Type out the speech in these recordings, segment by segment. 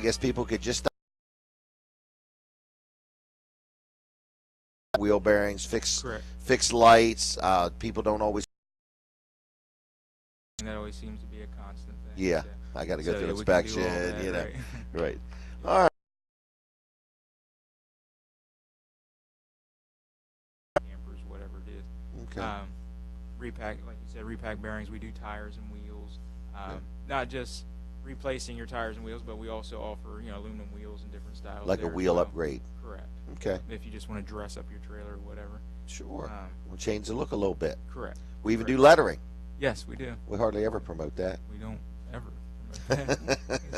guess people could just wheel bearings, fix lights. People don't always. That always seems to be a constant thing. Yeah, I got to go through inspection. That, you know, right. All right. Campers, whatever it is. Okay. Repack, like you said, repack bearings. We do tires and wheels. Not just replacing your tires and wheels, but we also offer aluminum wheels in different styles. Like a wheel upgrade. Correct. Okay. If you just want to dress up your trailer or whatever. Sure. We'll change the look a little bit. Correct. We even do lettering. Yes, we do. We hardly ever promote that. We don't ever promote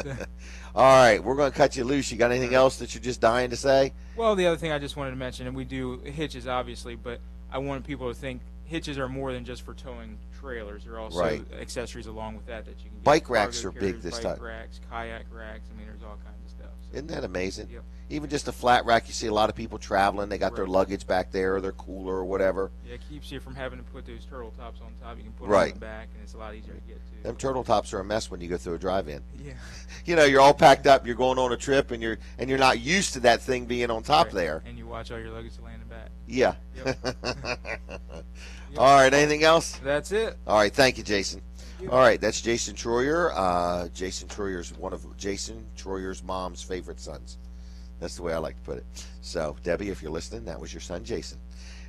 that. All right, we're going to cut you loose. You got anything else that you're just dying to say? Well, the other thing I just wanted to mention, and we do hitches obviously, but I want people to think hitches are more than just for towing trailers. There are also accessories along with that you can get. Bike racks are big this time. Bike racks, kayak racks. I mean, there's all kinds of stuff. So. Isn't that amazing? Yep. Even just a flat rack, you see a lot of people traveling. They got their luggage back there, or their cooler, or whatever. Yeah, it keeps you from having to put those turtle tops on top. You can put them on the back, and it's a lot easier to get to. Them turtle tops are a mess when you go through a drive-in. Yeah. You're all packed up. You're going on a trip, and you're not used to that thing being on top there. And you watch all your luggage land back. Yeah. Yep. All right. Anything else? That's it. All right. Thank you, Jason. All right. That's Jason Troyer. Jason Troyer's one of Jason Troyer's mom's favorite sons. That's the way I like to put it. So, Debbie, if you're listening, that was your son, Jason.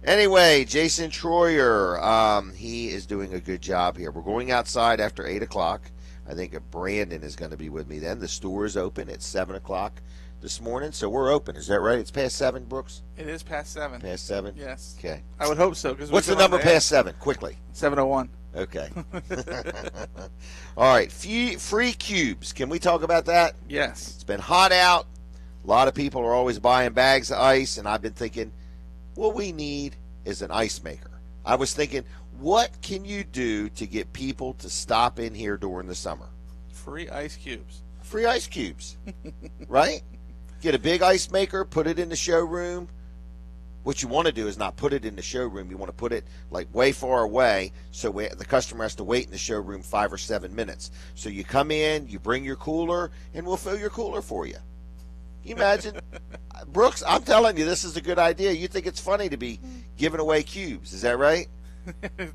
Anyway, Jason Troyer, he is doing a good job here. We're going outside after 8 o'clock. I think Brandon is going to be with me then. The store is open at 7 o'clock this morning, so we're open. Is that right? It's past 7, Brooks? It is past 7. Past 7? Yes. Okay. I would hope so. What's the number past 7? Quickly. 701. Okay. All right. Free cubes. Can we talk about that? Yes. It's been hot out. A lot of people are always buying bags of ice, and I've been thinking, what we need is an ice maker. I was thinking, what can you do to get people to stop in here during the summer? Free ice cubes. Free ice cubes, right? Get a big ice maker, put it in the showroom. What you want to do is not put it in the showroom. You want to put it like way far away so the customer has to wait in the showroom 5 or 7 minutes. So you come in, you bring your cooler, and we'll fill your cooler for you. Can you imagine? Brooks, I'm telling you, this is a good idea. You think it's funny to be giving away cubes. Is that right?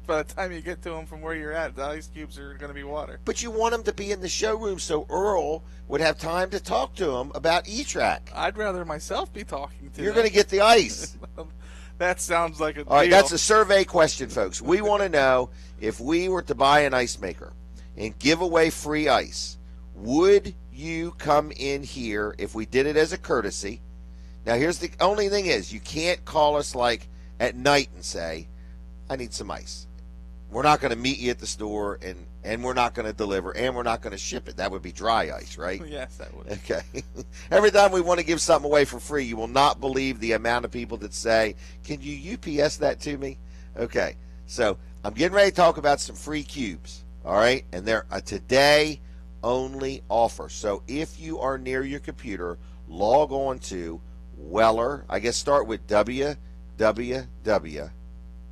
By the time you get to them from where you're at, the ice cubes are going to be water. But you want them to be in the showroom so Earl would have time to talk to him about E-Track. I'd rather myself be talking to You're going to get the ice. That sounds like a deal. All right, that's a survey question, folks. We want to know, if we were to buy an ice maker and give away free ice, would you come in here if we did it as a courtesy? Now, here's the only thing is, you can't call us like at night and say, I need some ice. We're not going to meet you at the store, and we're not going to deliver, and we're not going to ship it. That would be dry ice, right? Yes, that would. Okay. Every time we want to give something away for free, you will not believe the amount of people that say, can you UPS that to me? Okay. So I'm getting ready to talk about some free cubes, all right? And they're a today only offer. So if you are near your computer, log on to Weller. I guess start with www.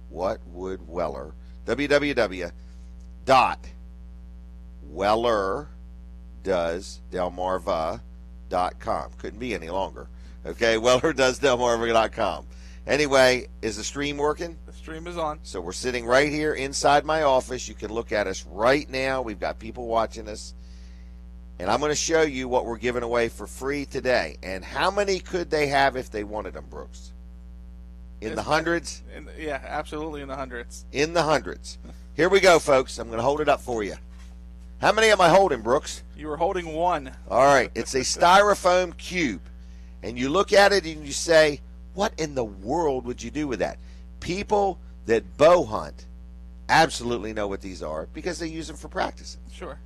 What would Weller? www.wellerdoesdelmarva.com. Couldn't be any longer. Okay, wellerdoesdelmarva.com. Anyway, is the stream working? The stream is on. So we're sitting right here inside my office. You can look at us right now. We've got people watching us. And I'm going to show you what we're giving away for free today. And how many could they have if they wanted them, Brooks? In the hundreds? Yeah, absolutely in the hundreds. In the hundreds. Here we go, folks. I'm going to hold it up for you. How many am I holding, Brooks? You were holding one. All right. It's a styrofoam cube. And you look at it and you say, what in the world would you do with that? People that bow hunt absolutely know what these are because they use them for practicing. Sure.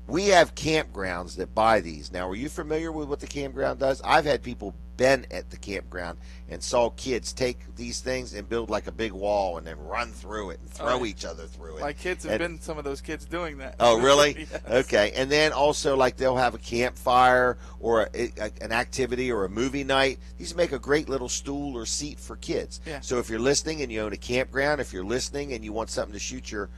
We have campgrounds that buy these. Now, are you familiar with what the campground does? I've had people been at the campground and saw kids take these things and build like a big wall and then run through it and throw each other through it. My kids have been some of those kids doing that. Oh, really? Yes. Okay. And then also, like, they'll have a campfire or an activity or a movie night. These make a great little stool or seat for kids. Yeah. So if you're listening and you own a campground, if you're listening and you want something to shoot your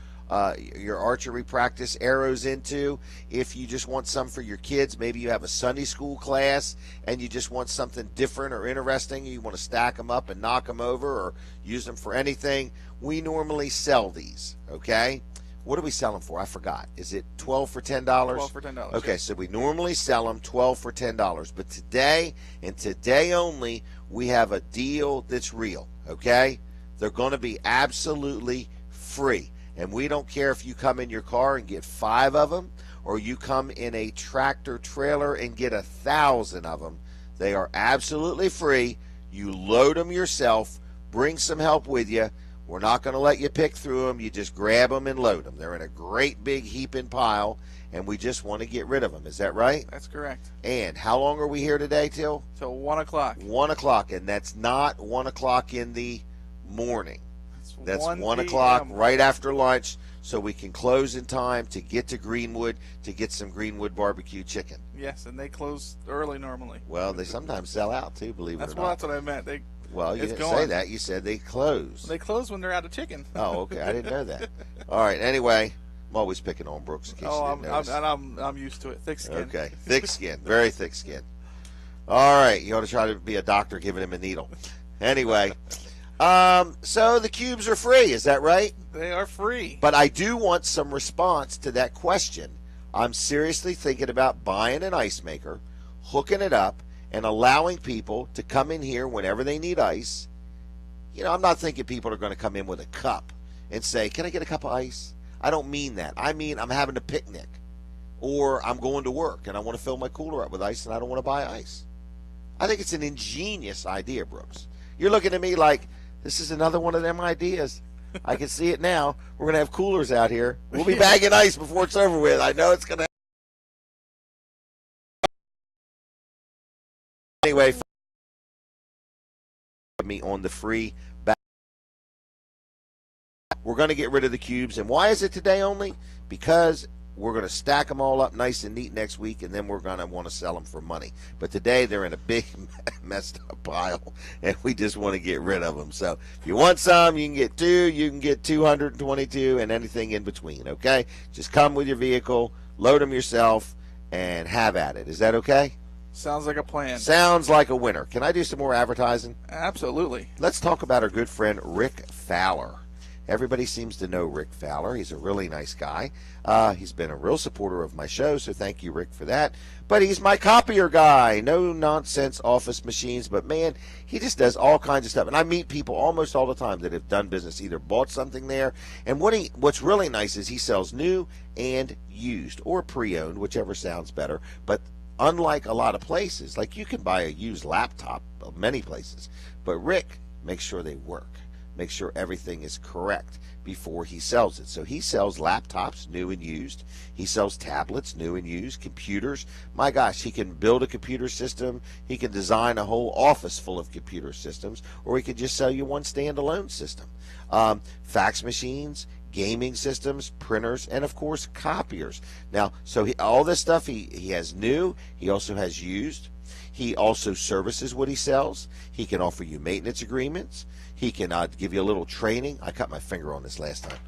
your archery practice arrows into. If you just want some for your kids, maybe you have a Sunday school class and you just want something different or interesting, you want to stack them up and knock them over or use them for anything, we normally sell these, okay? What do we sell them for? I forgot. Is it 12 for $10? 12 for $10. Okay, yeah. so we normally sell them 12 for $10. But today, and today only, we have a deal that's real, okay? They're going to be absolutely free. And we don't care if you come in your car and get 5 of them or you come in a tractor trailer and get 1,000 of them. They are absolutely free. You load them yourself. Bring some help with you. We're not going to let you pick through them. You just grab them and load them. They're in a great big heaping pile, and we just want to get rid of them. Is that right? That's correct. And how long are we here today till? Till 1 o'clock. 1 o'clock, and that's not 1 o'clock in the morning. That's 1 o'clock right after lunch, so we can close in time to get to Greenwood to get some Greenwood barbecue chicken. Yes, and they close early normally. Well, they sometimes sell out too, believe it or not. That's what I meant. Well, you didn't say that. You said they close. They close when they're out of chicken. Oh, okay. I didn't know that. All right. Anyway, I'm always picking on Brooks in case you didn't notice. I'm used to it. Thick skin. Okay. Thick skin. Very thick skin. All right. You ought to try to be a doctor giving him a needle. Anyway, so the cubes are free. Is that right? They are free. But I do want some response to that question. I'm seriously thinking about buying an ice maker, hooking it up, and allowing people to come in here whenever they need ice. You know, I'm not thinking people are going to come in with a cup and say, can I get a cup of ice? I don't mean that. I mean I'm having a picnic or I'm going to work and I want to fill my cooler up with ice and I don't want to buy ice. I think it's an ingenious idea, Brooks. You're looking at me like this is another one of them ideas. I can see it now. We're going to have coolers out here. We'll be bagging ice before it's over with. I know it's going to. Anyway, me on the free back. We're going to get rid of the cubes. And why is it today only? Because we're going to stack them all up nice and neat next week, and then we're going to want to sell them for money. But today they're in a big messed up pile, and we just want to get rid of them. So if you want some, you can get 2, you can get 222, and anything in between, okay? Just come with your vehicle, load them yourself, and have at it. Is that okay? Sounds like a plan. Sounds like a winner. Can I do some more advertising? Absolutely. Let's talk about our good friend Rick Fowler. Everybody seems to know Rick Fowler. He's a really nice guy. He's been a real supporter of my show, so thank you, Rick, for that. But he's my copier guy. No nonsense office machines, but man, he just does all kinds of stuff. And I meet people almost all the time that have done business, either bought something there. And what's really nice is he sells new and used or pre-owned, whichever sounds better. But unlike a lot of places, like you can buy a used laptop many places, but Rick makes sure they work. Make sure everything is correct before he sells it. So he sells laptops, new and used. He sells tablets, new and used, computers. My gosh, he can build a computer system. He can design a whole office full of computer systems, or he could just sell you one standalone system. Fax machines, gaming systems, printers, and of course copiers. Now, so all this stuff he has new. He also has used. He also services what he sells. He can offer you maintenance agreements. He can give you a little training. I cut my finger on this last time.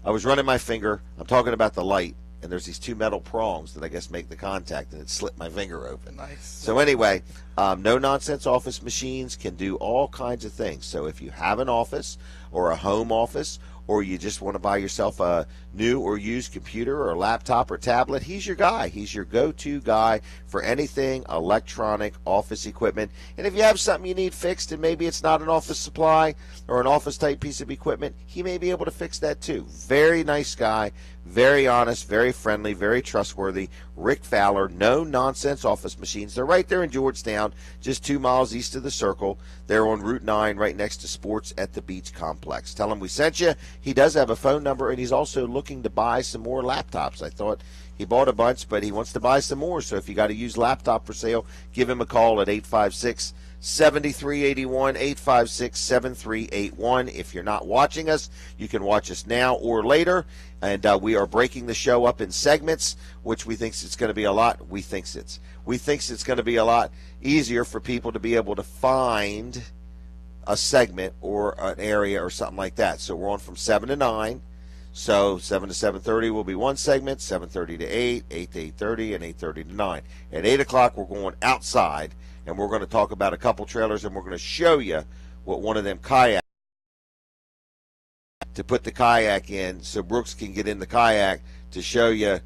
I was running my finger. I'm talking about the light, and there's these 2 metal prongs that I guess make the contact, and it slit my finger open. Nice. So anyway, no nonsense office machines can do all kinds of things. So if you have an office or a home office, or you just want to buy yourself a new or used computer or laptop or tablet, he's your guy. He's your go-to guy for anything electronic office equipment. And if you have something you need fixed and maybe it's not an office supply or an office type piece of equipment, he may be able to fix that too. Very nice guy, very honest, very friendly, very trustworthy. Rick Fowler, no nonsense office machines. They're right there in Georgetown, just 2 miles east of the Circle. They're on Route 9 right next to Sports at the Beach Complex. Tell him we sent you. He does have a phone number, and he's also looking to buy some more laptops. I thought he bought a bunch, but he wants to buy some more. So if you got a used laptop for sale, give him a call at 856-7381, 856-7381. If you're not watching us, you can watch us now or later. And we are breaking the show up in segments, which we think it's going to be a lot. We think it's going to be a lot easier for people to be able to find a segment or an area or something like that. So we're on from 7 to 9. So 7 to 7:30 will be one segment, 7:30 to 8, 8 to 8:30, and 8:30 to 9. At 8 o'clock, we're going outside, and we're going to talk about a couple trailers, and we're going to show you what one of them kayaks to put the kayak in so Brooks can get in the kayak to show you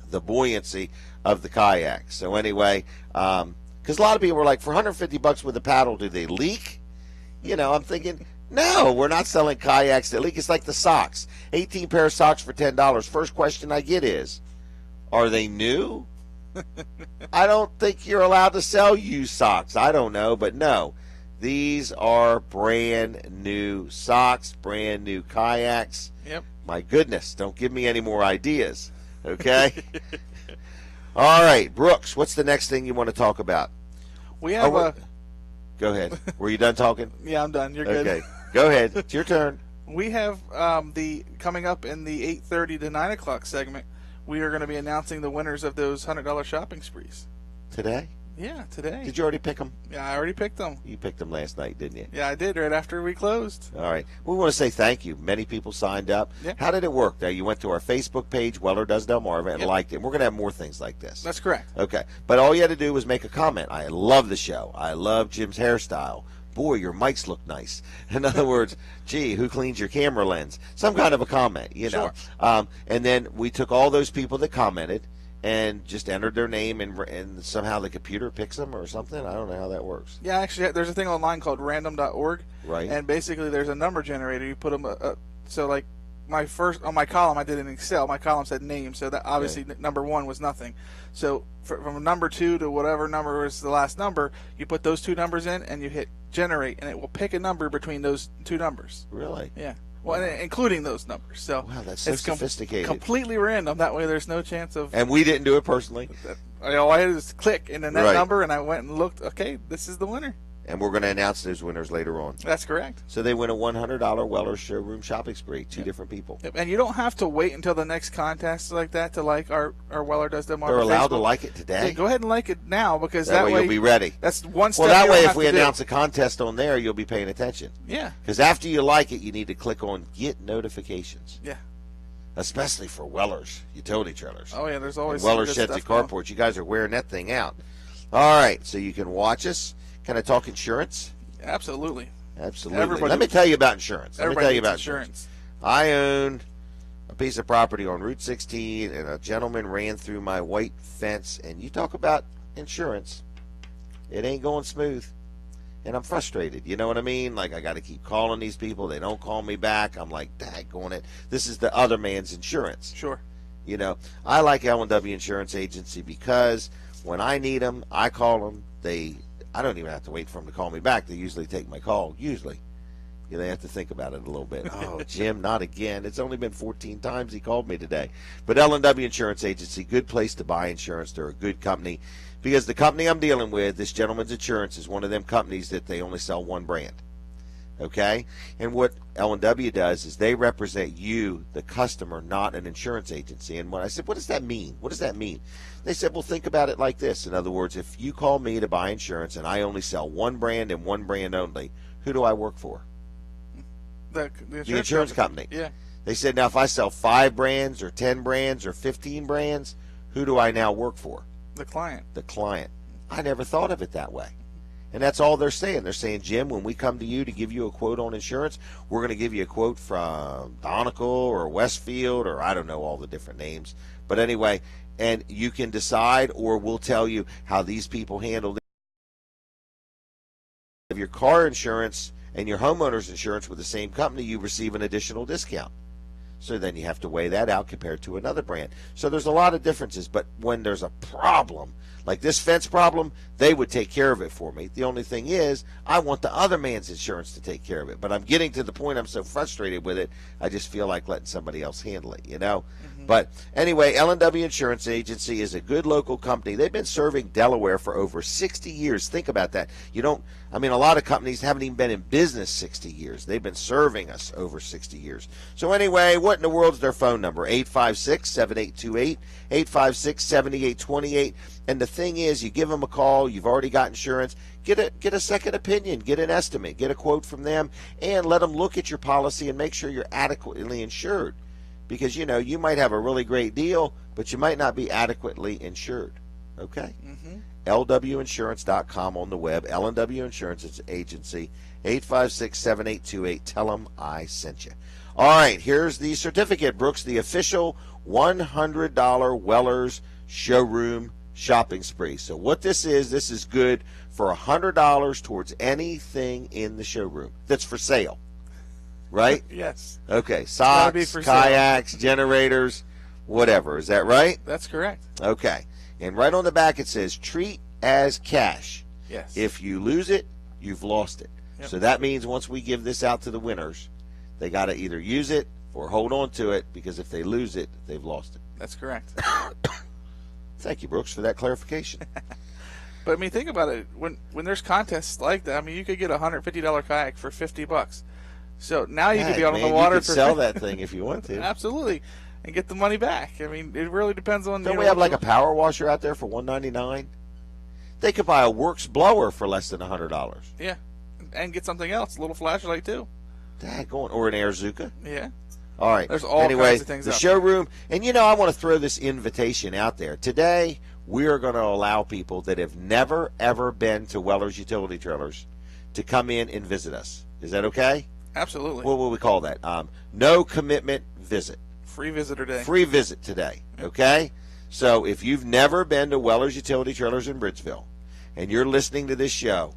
the buoyancy of the kayak. So anyway, because a lot of people were like, for $150 with a paddle, do they leak? You know, I'm thinking, no, we're not selling kayaks that leak. It's like the socks. 18 pair of socks for $10. First question I get is, are they new? I don't think you're allowed to sell used socks. I don't know, but no. These are brand new socks, brand new kayaks. Yep. My goodness, don't give me any more ideas, okay? All right, Brooks, what's the next thing you want to talk about? We have Go ahead. Were you done talking? Yeah, I'm done. You're good. Okay, go ahead. It's your turn. We have the coming up in the 8:30 to 9 o'clock segment. We are going to be announcing the winners of those $100 shopping sprees. Today? Yeah, today. Did you already pick them? Yeah, I already picked them. You picked them last night, didn't you? Yeah, I did right after we closed. All right. We want to say thank you. Many people signed up. Yeah. How did it work? Now, you went to our Facebook page, Weller Does Delmarva, and liked it. And we're going to have more things like this. That's correct. Okay. But all you had to do was make a comment. I love the show. I love Jim's hairstyle. Boy, your mics look nice. In other words, gee, who cleans your camera lens? Some kind of a comment, you know. Sure. And then we took all those people that commented and just entered their name, and somehow the computer picks them or something. I don't know how that works. Yeah, actually, there's a thing online called random.org. Right. And basically, there's a number generator. You put them, so like on my column, I did in Excel. My column said name, so that obviously number 1 was nothing. So from number 2 to whatever number was the last number, you put those 2 numbers in, and you hit generate, and it will pick a number between those 2 numbers. Really? Yeah. Well, including those numbers. So wow, that's so it's sophisticated. Completely random. That way, there's no chance of. And we didn't do it personally. All I had is click and then that Right. number, and I went and looked. Okay, this is the winner. And we're going to announce those winners later on. That's correct. So they win a $100 Weller showroom shopping spree. 2 different people. Yep. And you don't have to wait until the next contest like that to like our Weller Does Delmarva. They're allowed Facebook. to like it today. Yeah, go ahead and like it now, because that way you'll be ready. That's one step. Well, that you way don't if have we to do. announce a contest on there, you'll be paying attention. Yeah. Because after you like it, you need to click on Get Notifications. Yeah. Especially for Weller's utility trailers. Oh yeah, there's always And Weller some good Sheds and stuff going. Carports. You guys are wearing that thing out. All right, so you can watch us. Can I talk insurance? Absolutely. Absolutely. Everybody- Let me tell you about insurance. Everybody needs insurance. I own a piece of property on Route 16, and a gentleman ran through my white fence. And you talk about insurance, it ain't going smooth. And I'm frustrated. You know what I mean? Like, I got to keep calling these people. They don't call me back. I'm like, daggone it. This is the other man's insurance. Sure. You know, I like L&W Insurance Agency because when I need them, I call them. I don't even have to wait for them to call me back. They usually take my call. Usually. Yeah, they have to think about it a little bit. Oh, Jim, not again. It's only been 14 times he called me today. But L&W Insurance Agency, good place to buy insurance. They're a good company. Because the company I'm dealing with, this gentleman's insurance, is one of them companies that they only sell one brand. Okay? And what L&W does is they represent you, the customer, not an insurance agency. And when I said, what does that mean? What does that mean? They said, well, think about it like this. In other words, if you call me to buy insurance and I only sell one brand and one brand only, who do I work for? The insurance company. Yeah. They said, now if I sell 5 brands or 10 brands or 15 brands, who do I now work for? The client. The client. I never thought of it that way. And that's all they're saying. They're saying, Jim, when we come to you to give you a quote on insurance, we're going to give you a quote from Donegal or Westfield, or I don't know all the different names. But anyway, and you can decide, or we'll tell you how these people handle it. If your car insurance and your homeowner's insurance with the same company, you receive an additional discount. So then you have to weigh that out compared to another brand. So there's a lot of differences, but when there's a problem, like this fence problem, they would take care of it for me. The only thing is, I want the other man's insurance to take care of it. But I'm getting to the point I'm so frustrated with it, I just feel like letting somebody else handle it, you know? Mm-hmm. But anyway, L&W Insurance Agency is a good local company. They've been serving Delaware for over 60 years. Think about that. A lot of companies haven't even been in business 60 years. They've been serving us over 60 years. So anyway, what what in the world is their phone number? 856-7828, 856-7828. And the thing is, you give them a call, you've already got insurance, get a second opinion, get an estimate, get a quote from them, and let them look at your policy and make sure you're adequately insured. Because, you might have a really great deal, but you might not be adequately insured. Okay? Mm-hmm. LWinsurance.com on the web, L&W Insurance Agency, 856-7828. Tell them I sent you. All right, here's the certificate, Brooks, the official $100 Weller's Showroom shopping spree. So what this is good for $100 towards anything in the showroom that's for sale. Right? Yes. Okay, socks, kayaks, generators, whatever. Is that right? That's correct. Okay. And right on the back it says, treat as cash. Yes. If you lose it, you've lost it. Yep. So that means once we give this out to the winners, they got to either use it or hold on to it, because if they lose it, they've lost it. That's correct. Thank you, Brooks, for that clarification. But, think about it. When there's contests like that, you could get a $150 kayak for $50. So now you could be out on the water. You could sell that thing if you want to. Absolutely. And get the money back. It really depends on. Don't we have like a power washer out there for $199? They could buy a Works blower for less than $100. Yeah, and get something else, a little flashlight too. Daggone, or an Airzuka. Yeah. All right. There's all kinds of things. The showroom, and I want to throw this invitation out there today. We are going to allow people that have never ever been to Weller's Utility Trailers to come in and visit us. Is that okay? Absolutely. What will we call that? No commitment visit. Free visitor day. Free visit today, okay? So if you've never been to Weller's Utility Trailers in Bridgeville and you're listening to this show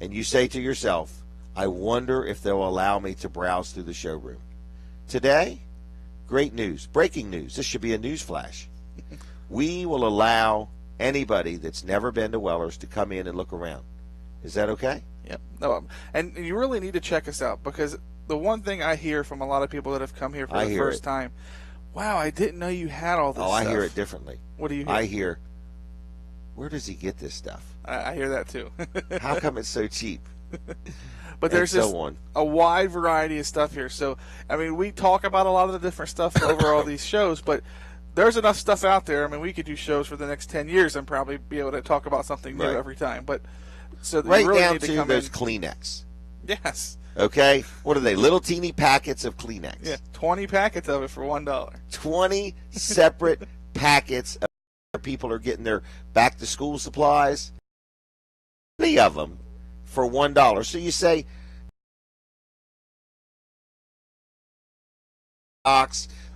and you say to yourself, I wonder if they'll allow me to browse through the showroom. Today, great news, breaking news. This should be a news flash. We will allow anybody that's never been to Weller's to come in and look around. Is that okay? Yep. No, and you really need to check us out, because the one thing I hear from a lot of people that have come here for the first time, wow, I didn't know you had all this stuff. I hear it differently. What do you hear? I hear, where does he get this stuff? I hear that too. How come it's so cheap? But there's just a wide variety of stuff here. So, we talk about a lot of the different stuff over all these shows, but there's enough stuff out there. We could do shows for the next 10 years and probably be able to talk about something new every time. But so right really down need to those Kleenex. Yes. Okay? What are they? Little teeny packets of Kleenex. Yeah, 20 packets of it for $1. 20 separate packets of people are getting their back-to-school supplies. 20 of them for $1. So you say,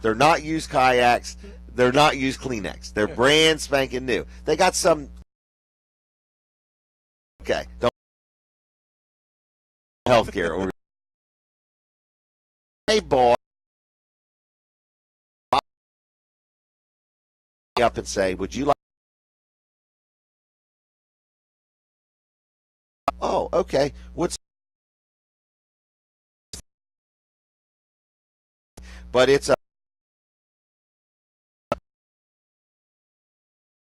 they're not used kayaks, they're not used Kleenex. They're brand spanking new. They got some. Okay, don't healthcare. Hey, boy, up and say, would you like? Oh, okay. But it's a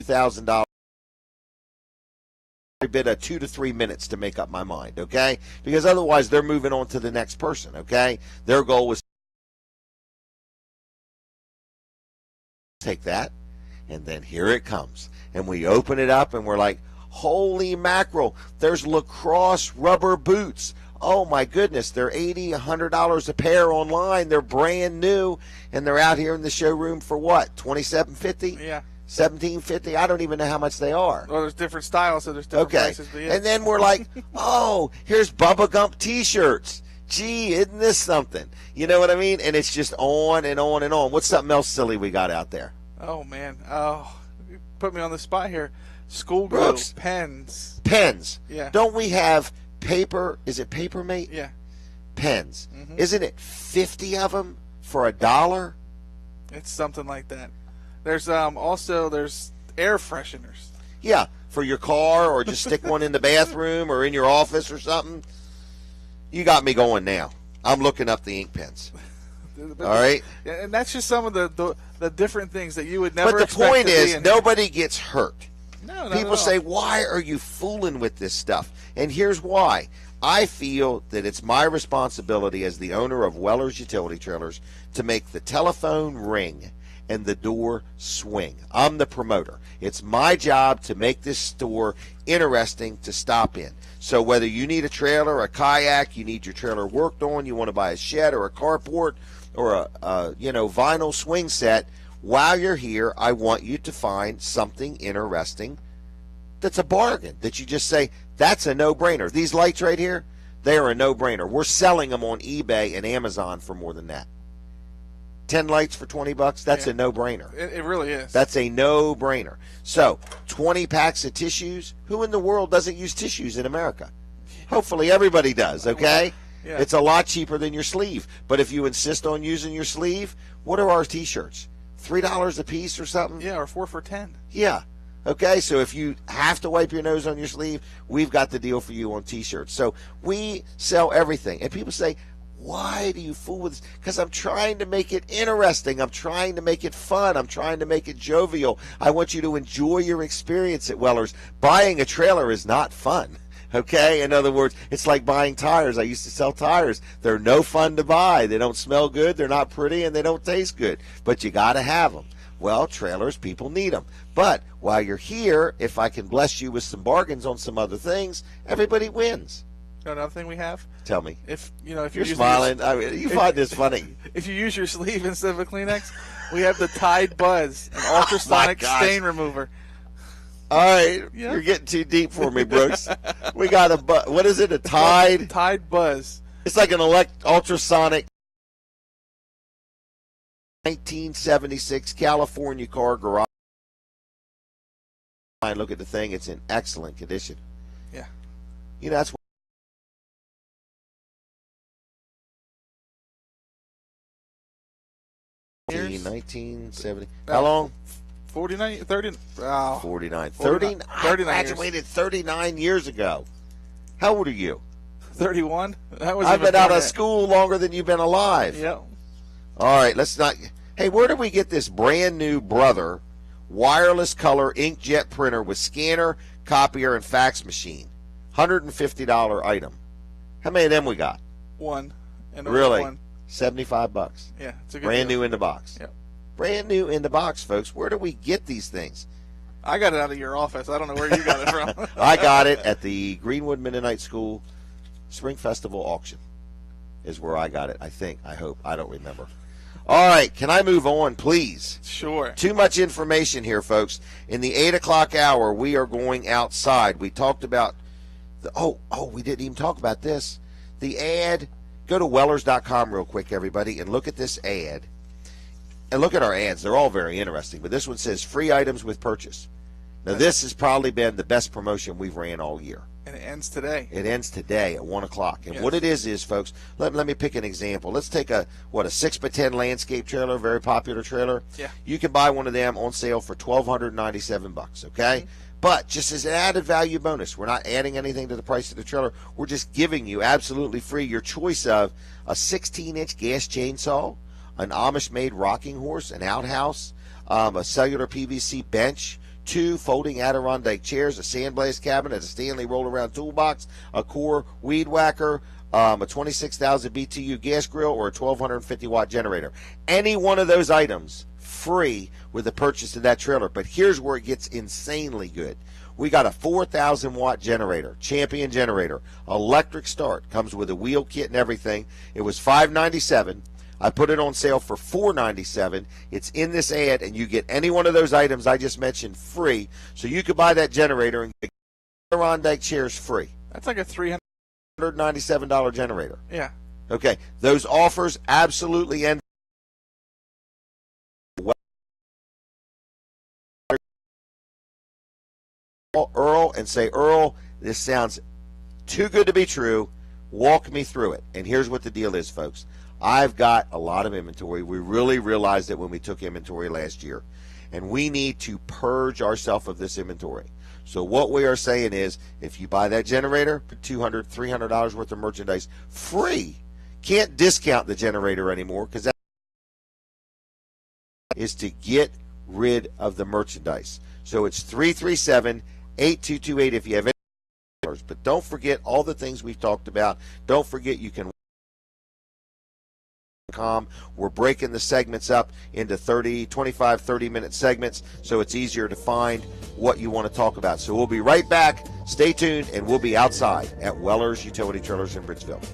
$2,000. Every bit of 2 to 3 minutes to make up my mind, okay? Because otherwise they're moving on to the next person, okay? Their goal was take that, and then here it comes. And we open it up and we're like, holy mackerel, there's lacrosse rubber boots. Oh my goodness, they're $80, $100 a pair online. They're brand new, and they're out here in the showroom for what? $27.50? Yeah. $17.50? I don't even know how much they are. Well, there's different styles, so there's different prices. Okay. And then we're like, oh, here's Bubba Gump T-shirts. Gee, isn't this something? You know what I mean? And it's just on and on and on. What's something else silly we got out there? Oh, man. Oh, you put me on the spot here. School glue, pens. Pens. Yeah. Don't we have paper? Is it paper, mate? Yeah. Pens. Mm-hmm. Isn't it 50 of them for $1? It's something like that. There's also air fresheners. Yeah, for your car, or just stick one in the bathroom or in your office or something. You got me going now. I'm looking up the ink pens. All right? And that's just some of the different things that you would never expect. But the point is, nobody gets hurt. No, people say, why are you fooling with this stuff? And here's why. I feel that it's my responsibility as the owner of Weller's Utility Trailers to make the telephone ring and the door swing. I'm the promoter. It's my job to make this store interesting to stop in. So whether you need a trailer, a kayak, you need your trailer worked on, you want to buy a shed or a carport or a vinyl swing set, while you're here, I want you to find something interesting that's a bargain, that you just say, that's a no-brainer. These lights right here, they are a no-brainer. We're selling them on eBay and Amazon for more than that. 10 lights for $20, that's a no-brainer. It really is. That's a no-brainer. So, 20 packs of tissues. Who in the world doesn't use tissues in America? Hopefully everybody does, okay? Yeah. It's a lot cheaper than your sleeve. But if you insist on using your sleeve, what are our T-shirts? $3 a piece or something? Yeah, or 4 for $10. Yeah. Okay, so if you have to wipe your nose on your sleeve, we've got the deal for you on T-shirts. So we sell everything. And people say, why do you fool with this? Because I'm trying to make it interesting. I'm trying to make it fun. I'm trying to make it jovial. I want you to enjoy your experience at Weller's. Buying a trailer is not fun. Okay? In other words, it's like buying tires. I used to sell tires. They're no fun to buy. They don't smell good. They're not pretty, and they don't taste good. But you got to have them. Well, trailers, people need them. But while you're here, if I can bless you with some bargains on some other things, everybody wins. Another thing we have. Tell me. If you're smiling, you find this funny. If you use your sleeve instead of a Kleenex, we have the Tide Buzz, an ultrasonic stain remover. All right, You're getting too deep for me, Brooks. We got what is it? A Tide? Tide Buzz. It's like an ultrasonic 1976 California car garage. Look at the thing; it's in excellent condition. Yeah. That's. 1970. How long? 49, 30. Oh, 49. 39 I graduated 39 years ago. How old are you? 31. I've been out of school longer than you've been alive. Yeah. All right, let's not. Hey, where did we get this brand new Brother wireless color inkjet printer with scanner, copier, and fax machine? $150 item. How many of them we got? One. And really? One. $75. Yeah, it's a good brand deal. new in the box. Yep. Brand new in the box, folks. Where do we get these things? I got it out of your office. I don't know where you got it from. I got it at the Greenwood Mennonite School Spring Festival auction is where I got it, I think. I hope. I don't remember. All right, can I move on, please? Sure. Too much information here, folks. In the 8 o'clock hour, we are going outside. We talked about we didn't even talk about this. The ad. Go to Wellers.com real quick, everybody, and look at this ad. And look at our ads. They're all very interesting. But this one says free items with purchase. Now, this has probably been the best promotion we've ran all year. And it ends today. It ends today at 1 o'clock. And what it is, folks, let me pick an example. Let's take a 6x10 landscape trailer, very popular trailer. Yeah. You can buy one of them on sale for $1,297, okay? Mm-hmm. But just as an added value bonus, we're not adding anything to the price of the trailer. We're just giving you absolutely free your choice of a 16-inch gas chainsaw, an Amish-made rocking horse, an outhouse, a cellular PVC bench, 2 folding Adirondack chairs, a sandblast cabinet, a Stanley roll-around toolbox, a Core weed whacker, a 26,000 BTU gas grill, or a 1,250-watt generator. Any one of those items free with the purchase of that trailer. But here's where it gets insanely good. We got a 4,000-watt generator, Champion generator, electric start, comes with a wheel kit and everything. It was $597. I put it on sale for $497. It's in this ad, and you get any one of those items I just mentioned free. So you could buy that generator and get Adirondack chairs free. That's like a $397 generator. Yeah. Okay. Those offers absolutely end. Earl and say, Earl, this sounds too good to be true. Walk me through it. And here's what the deal is, folks. I've got a lot of inventory. We really realized it when we took inventory last year. And we need to purge ourselves of this inventory. So what we are saying is, if you buy that generator, $200, $300 worth of merchandise, free. Can't discount the generator anymore because that is to get rid of the merchandise. So it's 337-8228 if you have any. But don't forget all the things we've talked about. Don't forget you can. We're breaking the segments up into 25, 30-minute segments, so it's easier to find what you want to talk about. So we'll be right back. Stay tuned, and we'll be outside at Weller's Utility Trailers in Bridgeville.